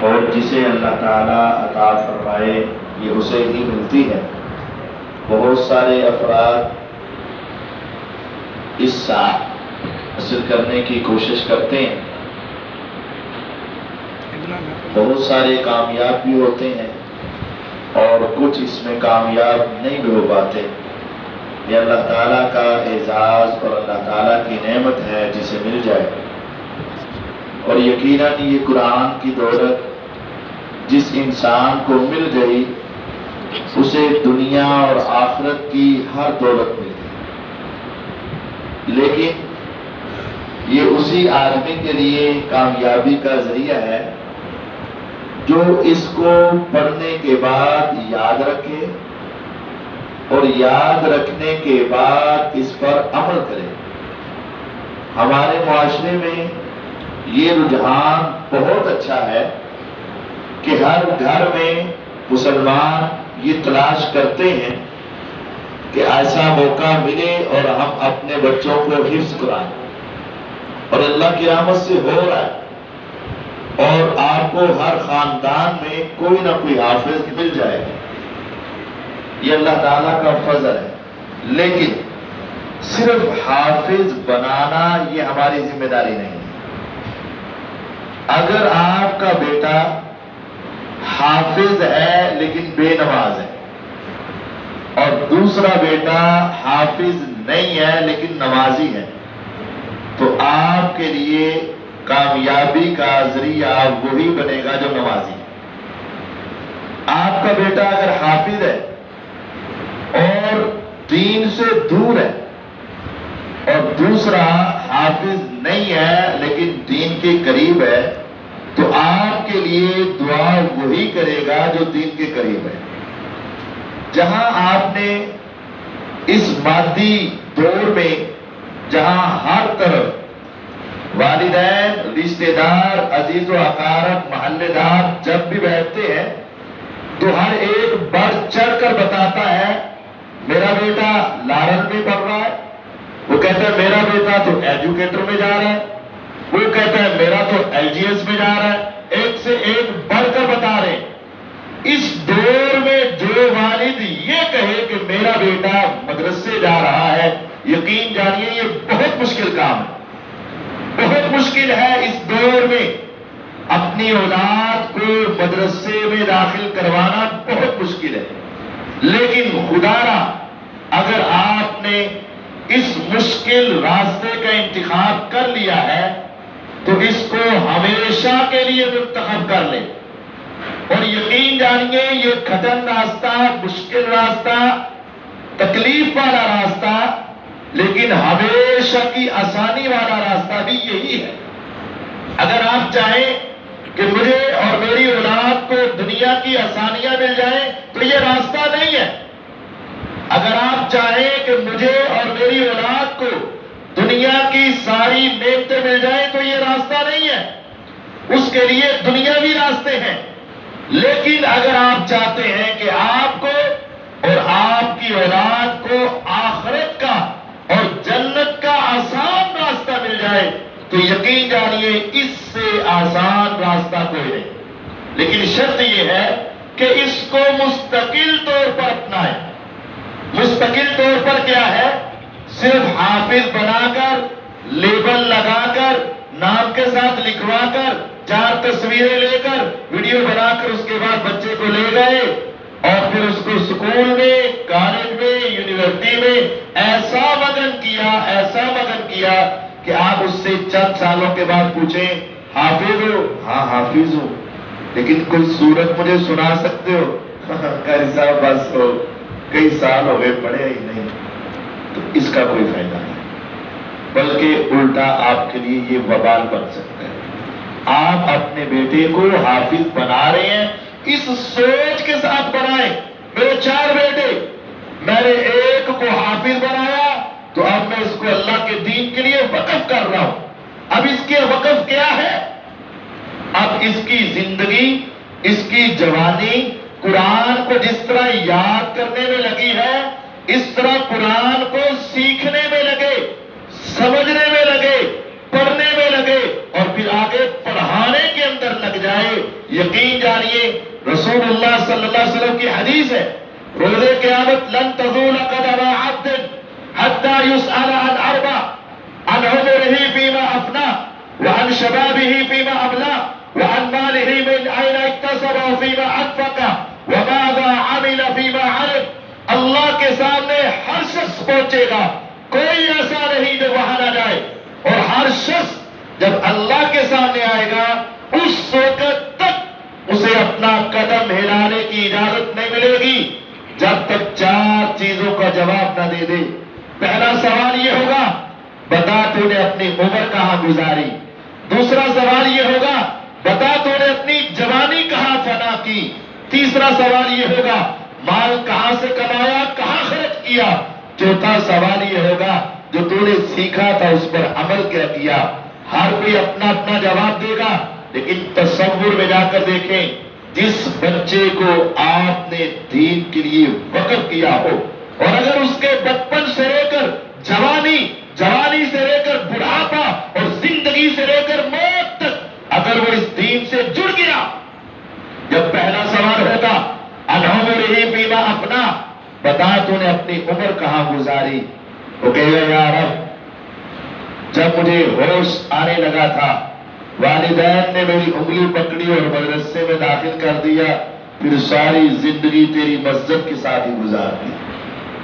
اور جسے اللہ تعالیٰ عطا فرمائے یہ اسے ہی ملتی ہے۔ بہت سارے افراد اس ساتھ حاصل کرنے کی کوشش کرتے ہیں، بہت سارے کامیاب بھی ہوتے ہیں اور کچھ اس میں کامیاب نہیں بھی ہو پاتے۔ یہ اللہ تعالیٰ کا اعزاز اور اللہ تعالیٰ کی نعمت ہے جسے مل جائے، اور یقیناً یہ قرآن کی دولت جس انسان کو مل گئی اسے دنیا اور آخرت کی ہر دولت مل گئی، لیکن یہ اسی آدمی کے لیے کامیابی کا ذریعہ ہے جو اس کو پڑھنے کے بعد یاد رکھے اور یاد رکھنے کے بعد اس پر عمل کرے۔ ہمارے معاشرے میں یہ رجحان بہت اچھا ہے کہ ہر گھر میں مسلمان یہ تلاش کرتے ہیں کہ ایسا موقع ملے اور ہم اپنے بچوں کو حفظ کرائیں، اور اللہ کی رحمت سے ہو رہا ہے، اور آپ کو ہر خاندان میں کوئی نہ کوئی حافظ مل جائے گا، یہ اللہ تعالیٰ کا فضل ہے۔ لیکن صرف حافظ بنانا یہ ہماری ذمہ داری نہیں ہے۔ اگر آپ کا بیٹا حافظ ہے لیکن بے نماز ہے، اور دوسرا بیٹا حافظ نہیں ہے لیکن نمازی ہے، تو آپ کے لیے کامیابی کا ذریعہ وہی بنے گا جو نمازی ہے۔ آپ کا بیٹا اگر حافظ ہے اور دین سے دور ہے، اور دوسرا حافظ نہیں ہے لیکن دین کے قریب ہے، تو آپ کے لیے دعا وہی کرے گا جو دین کے قریب ہے۔ جہاں آپ نے اس مادی دور میں جہاں ہر طرف والدین، رشتہ دار، عزیز و اقارب، محلے دار جب بھی بیٹھتے ہیں تو ہر ایک بڑھ چڑھ کر بتاتا ہے میرا بیٹا لارن میں پڑھ رہا ہے، وہ کہتا ہے میرا بیٹا تو ایجوکیٹر میں جا رہا ہے، وہ کہتا ہے میرا تو ایل جی ایس میں جا رہا ہے، ایک سے ایک بڑھ کر بتا رہے ہیں۔ اس دور میں جو والد یہ کہے کہ میرا بیٹا مدرسے جا رہا ہے، یقین جانیے یہ بہت مشکل کام ہے، بہت مشکل ہے اس دور میں اپنی اولاد کو مدرسے میں داخل کروانا بہت مشکل ہے۔ لیکن خدا را اگر آپ نے اس مشکل راستے کا انتخاب کر لیا ہے تو اس کو ہمیشہ کے لیے منتخب کر لیں، اور یقین جانیے یہ کٹھن راستہ، مشکل راستہ، تکلیف والا راستہ، لیکن ہمیشہ کی آسانی والا راستہ بھی یہی ہے۔ اگر آپ چاہیں کہ مجھے اور میری اولاد کو دنیا کی آسانیاں مل جائیں تو یہ راستہ نہیں ہے۔ اگر آپ چاہیں کہ مجھے اور میری اولاد کو دنیا کی ساری نعمتیں مل جائیں تو یہ راستہ نہیں ہے، اس کے لیے دنیاوی راستے ہیں۔ لیکن اگر آپ چاہتے ہیں کہ آپ کو اور آپ کی اولاد کو آخرت کا اور جنت کا آسان راستہ مل جائے تو یقین جانیے اس سے آسان راستہ کوئی نہیں، لیکن شرط یہ ہے کہ اس کو مستقل طور پر اپنائیں۔ مستقل طور پر کیا ہے؟ صرف حافظ بنا کر، لیبل لگا کر، نام کے ساتھ لکھوا کر، 4 تصویریں لے کر، ویڈیو بنا کر اس کے بعد بچے کو لے گئے اور پھر اس کو اسکول میں، کالج میں، یونیورسٹی میں ایسا مگن کیا کہ آپ اس سے چند سالوں کے بعد پوچھیں حافظ ہو؟ ہاں حافظ ہوں، لیکن کوئی سورت مجھے سنا سکتے ہو؟ قاری صاحب بس ہو، کئی سال ہو گئے پڑھے ہی نہیں، تو اس کا کوئی فائدہ نہیں، بلکہ الٹا آپ کے لیے یہ وبال بن سکتا ہے۔ آپ اپنے بیٹے کو حافظ بنا رہے ہیں، اس سوچ کے ساتھ بنائیں میرے 4 بیٹے، میں نے ایک کو حافظ بنایا تو اب میں اس کو اللہ کے دین کے لیے وقف کر رہا ہوں۔ اب اس کے وقف کیا ہے؟ اب اس کی زندگی، اس کی جوانی قرآن کو جس طرح یاد کرنے میں لگی ہے، اس طرح قرآن کو سیکھنے میں لگے، سمجھنے میں لگے، پڑھنے میں لگے، اور پھر آگے پڑھانے کے اندر لگ جائے ہے یقین جانیے رسول اللہ صلی اللہ علیہ وسلم کی حدیث ہے روز قیامت لن تزول قدم عبد حتى يسأل عن اربع عن عمره فيما افنى وعن شبابه فيما ابلى وعن ماله من اين اكتسب وفيما انفق وماذا عمل فيما علم. اللہ کے سامنے ہر شخص پہنچے گا, کوئی ایسا نہیں جو وہاں نہ جائے, اور ہر شخص جب اللہ کے سامنے آئے گا اس وقت تک اسے اپنا قدم ہلانے کی اجازت نہیں ملے گی جب تک 4 چیزوں کا جواب نہ دے دے. پہلا سوال یہ ہوگا بتا تو نے اپنی عمر کہاں گزاری. دوسرا سوال یہ ہوگا بتا تو نے اپنی جوانی کہاں فنا کی. تیسرا سوال یہ ہوگا مال کہاں سے کمایا, کہاں خرچ کیا. چوتھا سوال یہ ہوگا جو تو نے سیکھا تھا اس پر عمل کیا کیا. ہر کوئی اپنا اپنا جواب دے گا, لیکن تصور میں جا کر دیکھیں جس بچے کو آپ نے دین کے لیے وقف کیا ہو اور اگر اس کے بچپن سے لے کر جوانی, جوانی سے لے کر بڑھاپا اور زندگی سے لے کر موت تک اگر وہ اس دین سے جڑ گیا, جب پہلا سوال ہوگا عن عمرہ فیما افنی, بتا تو نے اپنی عمر کہاں گزاری, وہ کہے گا یا رب جب مجھے ہوش آنے لگا تھا والدین نے میری انگلی پکڑی اور مدرسے میں داخل کر دیا, پھر ساری زندگی تیری مسجد کے ساتھ ہی گزار دی.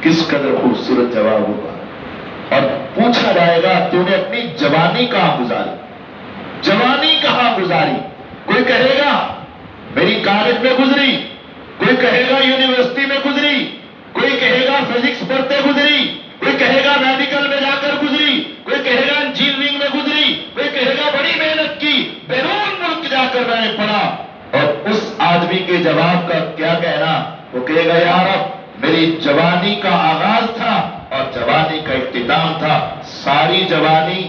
کس قدر خوبصورت جواب ہوگا. اور پوچھا جائے گا تو نے اپنی جوانی کہاں گزاری, جوانی کہاں گزاری. کوئی کہے گا میری کالج میں گزری, کوئی کہے گا یونیورسٹی میں گزری, کوئی کہے گا فزکس پڑھتے گزری, کوئی کہے گا میڈیکل میں جا کر گزری, کوئی کہے گا انجینئرنگ میں گزری, کوئی کہے گا بڑی محنت کی بیرون ملک جا کر میں نے پڑھا. اور اس آدمی کے جواب کا کیا کہنا, وہ کہے گا یا رب میری جوانی کا آغاز تھا اور جوانی کا اختتام تھا, ساری جوانی